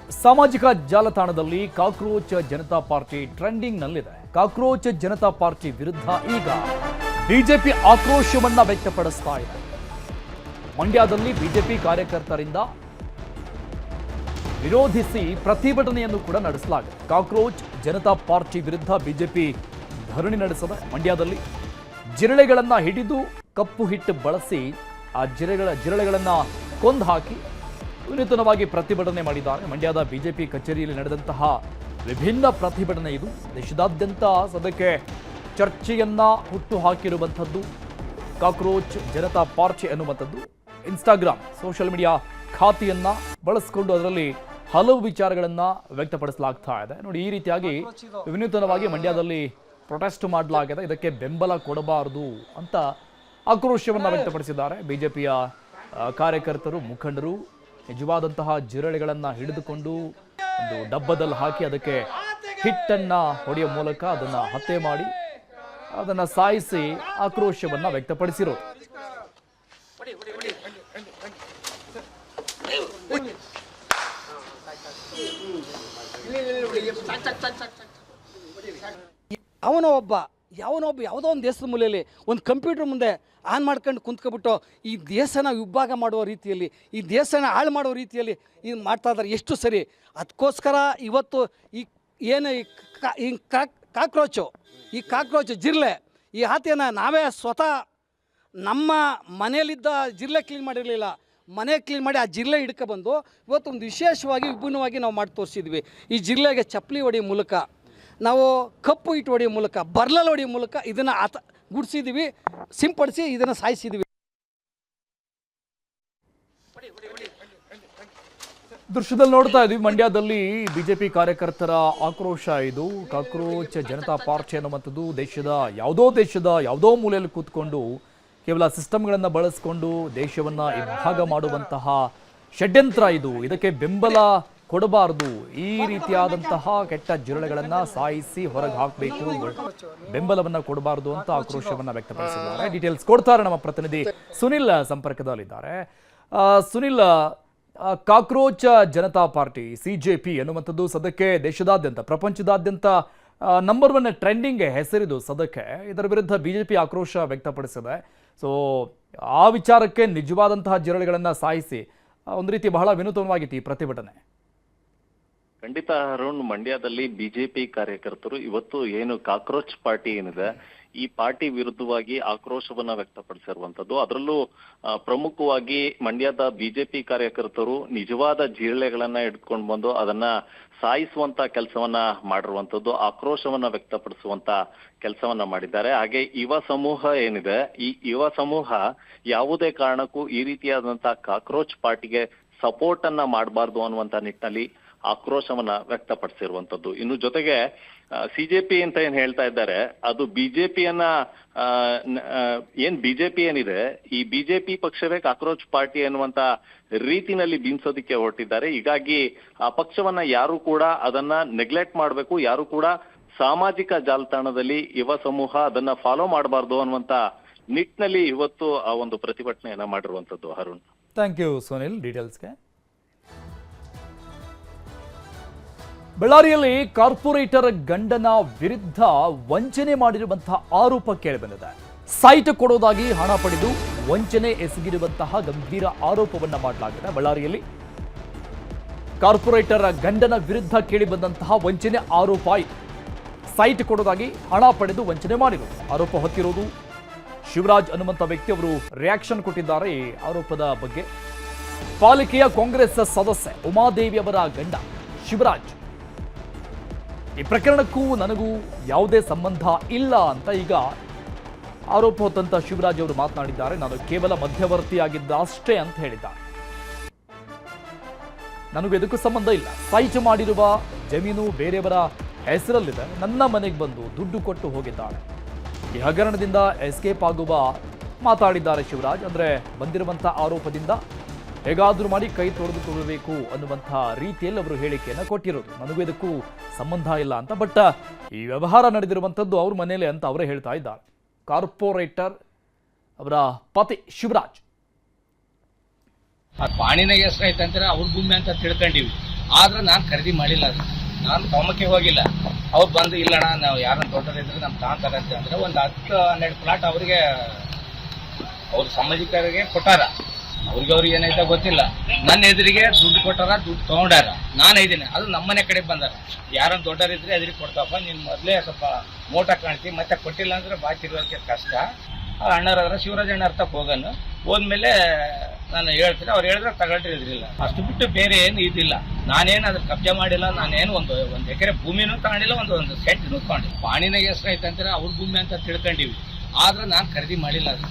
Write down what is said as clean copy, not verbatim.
ಸಾಮಾಜಿಕ ಜಾಲತಾಣದಲ್ಲಿ cockroach Janata party ಟ್ರೆಂಡಿಂಗ್ನಲ್ಲಿದೆ. ಕಾಕ್ರೋಚ್ ಜನತಾ ಪಾರ್ಟಿ ವಿರುದ್ಧ ಈಗ ಬಿಜೆಪಿ ಆಕ್ರೋಶವನ್ನ ವ್ಯಕ್ತಪಡಿಸ್ತಾ ಇದೆ. ಮಂಡ್ಯದಲ್ಲಿ ಬಿಜೆಪಿ ಕಾರ್ಯಕರ್ತರಿಂದ ವಿರೋಧಿಸಿ ಪ್ರತಿಭಟನೆಯನ್ನು ಕೂಡ ನಡೆಸಲಾಗಿದೆ. ಕಾಕ್ರೋಚ್ ಜನತಾ ಪಾರ್ಟಿ ವಿರುದ್ಧ ಬಿಜೆಪಿ ಧರಣಿ ನಡೆಸಿದೆ. ಮಂಡ್ಯದಲ್ಲಿ ಜಿರಳೆಗಳನ್ನು ಹಿಡಿದು ಕಪ್ಪು ಹಿಟ್ಟು ಬಳಸಿ ಆ ಜಿರಳೆಗಳನ್ನು ಕೊಂದು ಹಾಕಿ ವಿನೂತನವಾಗಿ ಪ್ರತಿಭಟನೆ ಮಾಡಿದ್ದಾರೆ. ಮಂಡ್ಯದ ಬಿಜೆಪಿ ಕಚೇರಿಯಲ್ಲಿ ನಡೆದಂತಹ ವಿಭಿನ್ನ ಪ್ರತಿಭಟನೆ ಇದು. ದೇಶದಾದ್ಯಂತ ಸದ್ಯಕ್ಕೆ ಚರ್ಚೆಯನ್ನ ಹುಟ್ಟು ಹಾಕಿರುವಂಥದ್ದು ಕಾಕ್ರೋಚ್ ಜನತಾ ಪಾರ್ಟಿ ಅನ್ನುವಂಥದ್ದು. ಇನ್ಸ್ಟಾಗ್ರಾಮ್ ಸೋಷಿಯಲ್ ಮೀಡಿಯಾ ಖಾತೆಯನ್ನ ಬಳಸಿಕೊಂಡು ಅದರಲ್ಲಿ ಹಲವು ವಿಚಾರಗಳನ್ನ ವ್ಯಕ್ತಪಡಿಸಲಾಗ್ತಾ ಇದೆ. ನೋಡಿ, ಈ ರೀತಿಯಾಗಿ ವಿನೂತನವಾಗಿ ಮಂಡ್ಯದಲ್ಲಿ ಪ್ರೊಟೆಸ್ಟ್ ಮಾಡಲಾಗಿದೆ. ಇದಕ್ಕೆ ಬೆಂಬಲ ಕೊಡಬಾರದು ಅಂತ ಆಕ್ರೋಶವನ್ನ ವ್ಯಕ್ತಪಡಿಸಿದ್ದಾರೆ ಬಿಜೆಪಿಯ ಕಾರ್ಯಕರ್ತರು, ಮುಖಂಡರು. ನಿಜವಾದಂತಹ ಜಿರಳೆಗಳನ್ನು ಹಿಡಿದುಕೊಂಡು ಒಂದು ಡಬ್ಬದಲ್ಲಿ ಹಾಕಿ ಅದಕ್ಕೆ ಹಿಟ್ಟನ್ನ ಹೊಡೆಯುವ ಮೂಲಕ ಅದನ್ನ ಹತ್ಯೆ ಮಾಡಿ ಅದನ್ನ ಸಾಯಿಸಿ ಆಕ್ರೋಶವನ್ನ ವ್ಯಕ್ತಪಡಿಸಿರೋದು. ಯಾವನೊಬ್ಬ ಯಾವುದೋ ಒಂದು ದೇಶದ ಮೂಲೆಯಲ್ಲಿ ಒಂದು ಕಂಪ್ಯೂಟರ್ ಮುಂದೆ ಆನ್ ಮಾಡ್ಕೊಂಡು ಕುಂತ್ಕೊಬಿಟ್ಟು ಈ ದೇಶನ ವಿಭಾಗ ಮಾಡುವ ರೀತಿಯಲ್ಲಿ, ಈ ದೇಶನ ಹಾಳು ಮಾಡುವ ರೀತಿಯಲ್ಲಿ ಇದು ಮಾಡ್ತಾ ಇದ್ದಾರೆ. ಎಷ್ಟು ಸರಿ. ಅದಕ್ಕೋಸ್ಕರ ಇವತ್ತು ಈ ಕಾಕ್ರೋಚು ಜಿರ್ಲೆ ಈ ಹಾತಿಯನ್ನು ನಾವೇ ಸ್ವತಃ ನಮ್ಮ ಮನೆಯಲ್ಲಿದ್ದ ಜಿರ್ಲೆ ಕ್ಲೀನ್ ಮಾಡಿರಲಿಲ್ಲ, ಮನೆ ಕ್ಲೀನ್ ಮಾಡಿ ಆ ಜಿರ್ಲೆ ಹಿಡ್ಕೊಬಂದು ಇವತ್ತು ಒಂದು ವಿಶೇಷವಾಗಿ ವಿಭಿನ್ನವಾಗಿ ನಾವು ಮಾಡಿ ತೋರಿಸಿದ್ವಿ. ಈ ಜಿರ್ಲೆಗೆ ಚಪ್ಪಲಿ ಹೊಡೆಯೋ ಮೂಲಕ, ನಾವು ಕಪ್ಪು ಇಟ್ಟು ಹೊಡೆಯೋ ಮೂಲಕ, ಬರ್ಲಲ್ಲಿ ಹೊಡೆಯೋ ಮೂಲಕ ಇದನ್ನು ಗುಡಿಸಿದ್ದೀವಿ, ಸಿಂಪಡಿಸಿ ಇದನ್ನು ಸಾಯಿಸಿದ್ದೀವಿ. ದೃಶ್ಯದಲ್ಲಿ ನೋಡ್ತಾ ಇದ್ವಿ, ಮಂಡ್ಯದಲ್ಲಿ ಬಿಜೆಪಿ ಕಾರ್ಯಕರ್ತರ ಆಕ್ರೋಶ ಇದು. ಕಾಕ್ರೋಚ್ ಜನತಾ ಪಾರ್ಟಿ ಅನ್ನುವಂಥದ್ದು ದೇಶದ ಯಾವುದೋ ಮೂಲೆಯಲ್ಲಿ ಕೂತ್ಕೊಂಡು ಕೇವಲ ಸಿಸ್ಟಮ್ಗಳನ್ನು ಬಳಸಿಕೊಂಡು ದೇಶವನ್ನ ಇಬ್ಬಾಗ ಮಾಡುವಂತಹ ಷಡ್ಯಂತ್ರ ಇದು. ಇದಕ್ಕೆ ಬೆಂಬಲ ಕೊಡಬಾರದು. ಈ ರೀತಿಯಾದಂತಹ ಕೆಟ್ಟ ಜಿರಳೆಗಳನ್ನ ಸಾಯಿಸಿ ಹೊರಗೆ ಹಾಕಬೇಕು, ಬೆಂಬಲವನ್ನ ಕೊಡಬಾರದು ಅಂತ ಆಕ್ರೋಶವನ್ನ ವ್ಯಕ್ತಪಡಿಸಿದ್ದಾರೆ. ಡೀಟೇಲ್ಸ್ ಕೊಡ್ತಾರೆ ನಮ್ಮ ಪ್ರತಿನಿಧಿ ಸುನಿಲ್ ಸಂಪರ್ಕದಲ್ಲಿದ್ದಾರೆ. Sunil, cockroach Janata party CJP ಅನ್ನುವಂಥದ್ದು ಸದ್ಯಕ್ಕೆ ದೇಶದಾದ್ಯಂತ, ಪ್ರಪಂಚದಾದ್ಯಂತ ನಂಬರ್ 1 ಟ್ರೆಂಡಿಂಗ್ ಹೆಸರಿದು ಸದ್ಯಕ್ಕೆ. ಇದರ ವಿರುದ್ಧ ಬಿಜೆಪಿ ಆಕ್ರೋಶ ವ್ಯಕ್ತಪಡಿಸಿದೆ. ಸೊ ಆ ವಿಚಾರಕ್ಕೆ ನಿಜವಾದಂತಹ ಜಿರಳೆಗಳನ್ನ ಸಾಯಿಸಿ ಒಂದು ರೀತಿ ಬಹಳ ವಿನೂತನವಾಗಿತ್ತು ಈ ಪ್ರತಿಭಟನೆ. ಖಂಡಿತ ಅರುಣ್, ಮಂಡ್ಯದಲ್ಲಿ ಬಿಜೆಪಿ ಕಾರ್ಯಕರ್ತರು ಇವತ್ತು ಏನು ಕಾಕ್ರೋಚ್ ಪಾರ್ಟಿ ಏನಿದೆ ಈ ಪಾರ್ಟಿ ವಿರುದ್ಧವಾಗಿ ಆಕ್ರೋಶವನ್ನ ವ್ಯಕ್ತಪಡಿಸಿರುವಂತದ್ದು. ಅದರಲ್ಲೂ ಪ್ರಮುಖವಾಗಿ ಮಂಡ್ಯದ ಬಿಜೆಪಿ ಕಾರ್ಯಕರ್ತರು ನಿಜವಾದ ಜಿರಳೆಗಳನ್ನ ಹಿಡ್ಕೊಂಡು ಬಂದು ಅದನ್ನ ಸಾಯಿಸುವಂತ ಕೆಲಸವನ್ನ ಮಾಡಿರುವಂತದ್ದು, ಆಕ್ರೋಶವನ್ನ ವ್ಯಕ್ತಪಡಿಸುವಂತ ಕೆಲಸವನ್ನ ಮಾಡಿದ್ದಾರೆ. ಹಾಗೆ ಯುವ ಸಮೂಹ ಏನಿದೆ, ಈ ಯುವ ಸಮೂಹ ಯಾವುದೇ ಕಾರಣಕ್ಕೂ ಈ ರೀತಿಯಾದಂತಹ ಕಾಕ್ರೋಚ್ ಪಾರ್ಟಿಗೆ ಸಪೋರ್ಟ್ ಅನ್ನ ಮಾಡಬಾರ್ದು ಅನ್ನುವಂತ ನಿಟ್ಟಿನಲ್ಲಿ ಆಕ್ರೋಶವನ್ನ ವ್ಯಕ್ತಪಡಿಸಿರುವಂತದ್ದು. ಇನ್ನು ಜೊತೆಗೆ ಸಿಜೆಪಿ ಅಂತ ಏನ್ ಹೇಳ್ತಾ ಇದ್ದಾರೆ, ಅದು ಬಿಜೆಪಿಯನ್ನ ಬಿಜೆಪಿ ಏನಿದೆ ಈ ಬಿಜೆಪಿ ಪಕ್ಷವೇ ಕಾಕ್ರೋಚ್ ಪಾರ್ಟಿ ಅನ್ನುವಂತ ರೀತಿನಲ್ಲಿ ಬಿಂಬಿಸೋದಿಕ್ಕೆ ಹೊರಟಿದ್ದಾರೆ. ಹೀಗಾಗಿ ಆ ಪಕ್ಷವನ್ನ ಯಾರು ಕೂಡ ಅದನ್ನ ನೆಗ್ಲೆಕ್ಟ್ ಮಾಡಬೇಕು, ಯಾರು ಕೂಡ ಸಾಮಾಜಿಕ ಜಾಲತಾಣದಲ್ಲಿ ಯುವ ಸಮೂಹ ಅದನ್ನ ಫಾಲೋ ಮಾಡಬಾರ್ದು ಅನ್ನುವಂತ ನಿಟ್ಟಿನಲ್ಲಿ ಇವತ್ತು ಆ ಒಂದು ಪ್ರತಿಭಟನೆಯನ್ನ ಮಾಡಿರುವಂತದ್ದು. ಅರುಣ್, ಥ್ಯಾಂಕ್ ಯು ಸುನಿಲ್ ಡೀಟೇಲ್ಸ್ಗೆ. ಬಳ್ಳಾರಿಯಲ್ಲಿ ಕಾರ್ಪೊರೇಟರ್ ಗಂಡನ ವಿರುದ್ಧ ವಂಚನೆ ಮಾಡಿರುವಂತಹ ಆರೋಪ ಕೇಳಿಬಂದಿದೆ. ಸೈಟ್ ಕೊಡೋದಾಗಿ ಹಣ ಪಡೆದು ವಂಚನೆ ಎಸಗಿರುವಂತಹ ಗಂಭೀರ ಆರೋಪವನ್ನ ಮಾಡಲಾಗಿದೆ. ಬಳ್ಳಾರಿಯಲ್ಲಿ ಕಾರ್ಪೊರೇಟರ್ ಗಂಡನ ವಿರುದ್ಧ ಕೇಳಿಬಂದಂತಹ ವಂಚನೆ ಆರೋಪ ಇದು. ಸೈಟ್ ಕೊಡೋದಾಗಿ ಹಣ ಪಡೆದು ವಂಚನೆ ಮಾಡಿರುವುದು ಆರೋಪ ಹೊತ್ತಿರೋದು ಶಿವರಾಜ್ ಅನ್ನುವಂಥ ವ್ಯಕ್ತಿ. ಅವರು ರಿಯಾಕ್ಷನ್ ಕೊಟ್ಟಿದ್ದಾರೆ ಈ ಆರೋಪದ ಬಗ್ಗೆ. ಪಾಲಿಕೆಯ ಕಾಂಗ್ರೆಸ್ ಸದಸ್ಯೆ ಉಮಾದೇವಿ ಅವರ ಗಂಡ ಶಿವರಾಜ್, ಈ ಪ್ರಕರಣಕ್ಕೂ ನನಗೂ ಯಾವುದೇ ಸಂಬಂಧ ಇಲ್ಲ ಅಂತ ಈಗ ಆರೋಪ ಹೊತ್ತಂತ ಶಿವರಾಜ್ ಅವರು ಮಾತನಾಡಿದ್ದಾರೆ. ನಾನು ಕೇವಲ ಮಧ್ಯವರ್ತಿಯಾಗಿದ್ದ ಅಷ್ಟೇ ಅಂತ ಹೇಳಿದ್ದಾರೆ. ನನಗೂ ಇದಕ್ಕೂ ಸಂಬಂಧ ಇಲ್ಲ. ಸೈಟ್ ಮಾಡಿರುವ ಜಮೀನು ಬೇರೆಯವರ ಹೆಸರಲ್ಲಿದೆ. ನನ್ನ ಮನೆಗೆ ಬಂದು ದುಡ್ಡು ಕೊಟ್ಟು ಹೋಗಿದ್ದಾರೆ. ಈ ಹಗರಣದಿಂದ ಎಸ್ಕೇಪ್ ಆಗುವ ಮಾತಾಡಿದ್ದಾರೆ ಶಿವರಾಜ್. ಅಂದ್ರೆ ಬಂದಿರುವಂತಹ ಆರೋಪದಿಂದ ಹೇಗಾದ್ರೂ ಮಾಡಿ ಕೈ ತೊಳೆದುಕೊಳ್ಳಬೇಕು ಅನ್ನುವಂತಹ ರೀತಿಯಲ್ಲಿ ಅವರು ಹೇಳಿಕೆಯನ್ನು ಕೊಟ್ಟಿರೋದು. ನನಗೂ ಇದಕ್ಕೂ ಸಂಬಂಧ ಇಲ್ಲ ಅಂತ. ಬಟ್ ಈ ವ್ಯವಹಾರ ನಡೆದಿರುವಂಥದ್ದು ಅವ್ರ ಮನೆಯಲ್ಲೇ ಅಂತ ಅವರೇ ಹೇಳ್ತಾ ಇದ್ದಾರೆ. ಕಾರ್ಪೊರೇಟರ್ ಅವರ ಪತಿ ಶಿವರಾಜ್ ಆ ಪಾಣಿನಾಗ ಹೆಸರು ಐತಂದ್ರೆ ಅವ್ರ ಭೂಮಿ ಅಂತ ತಿಳ್ಕೊಂಡಿವಿ. ಆದ್ರೆ ನಾನು ಖರೀದಿ ಮಾಡಿಲ್ಲ ಅದು. ನಾನು ತಗೊಂಬಕ್ಕೆ ಹೋಗಿಲ್ಲ. ಅವ್ರು ಬಂದು ಇಲ್ಲಣ್ಣ ನಾವು ಯಾರನ್ನ ದೊಡ್ಡರಿದ್ರೆ ನಮ್ಗೆ ತಾಂತಾರೆ ಅಂತ ಅಂದ್ರೆ ಒಂದು 10-12 ಪ್ಲಾಟ್ ಅವರಿಗೆ ಅವ್ರ ಸಾಮಾಜಿಕರಿಗೆ ಕೊಟ್ಟಾರ. ಅವ್ರಿಗೆ ಏನೈತೆ ಗೊತ್ತಿಲ್ಲ. ನನ್ನ ಎದುರಿಗೆ ದುಡ್ಡು ಕೊಟ್ಟಾರ, ದುಡ್ಡು ತಗೊಂಡಾರ. ನಾನು ಇದ್ದೀನಿ, ಅದು ನಮ್ಮನೆ ಕಡೆ ಬಂದಾರ. ಯಾರನ್ನ ದೊಡ್ಡರಿದ್ರೆ ಎದುರಿಗೆ ಕೊಡ್ತಪ್ಪ, ನೀನ್ ಮೊದಲೇ ಸ್ವಲ್ಪ ಮೋಟ ಕಾಣ್ತಿ, ಮತ್ತೆ ಕೊಟ್ಟಿಲ್ಲ ಅಂದ್ರೆ ಬಾಕಿ ಇರೋದಕ್ಕೆ ಕಷ್ಟ. ಅಣ್ಣರಾದ್ರೆ ಶಿವರಾಜ್ ಅಣ್ಣ ಅರ್ಥಕ್ಕೆ ಹೋಗನು. ಹೋದ್ಮೇಲೆ ನಾನು ಹೇಳ್ತೀನಿ, ಅವ್ರು ಹೇಳಿದ್ರೆ ತಗೊಳ್ರಿ ಇದ್ರಿಲ್ಲ. ಅಷ್ಟು ಬಿಟ್ಟು ಬೇರೆ ಏನು ಇದಿಲ್ಲ. ನಾನೇನು ಅದ್ರ ಕಬ್ಜಾ ಮಾಡಿಲ್ಲ. ನಾನೇನು ಒಂದು ಎಕರೆ ಭೂಮಿನೂ ತಗೊಂಡಿಲ್ಲ, ಒಂದು ಸೆಂಟ್ನೂ ತಗೊಂಡಿಲ್ಲ. ಪಾಣಿನಾಗ ಹೆಸರು ಐತೆ ಅಂತಾರೆ ಅವ್ರ ಭೂಮಿ ಅಂತ ತಿಳ್ಕೊಂಡಿವಿ. ಆದ್ರೆ ನಾನು ಖರೀದಿ ಮಾಡಿಲ್ಲ ಅದು.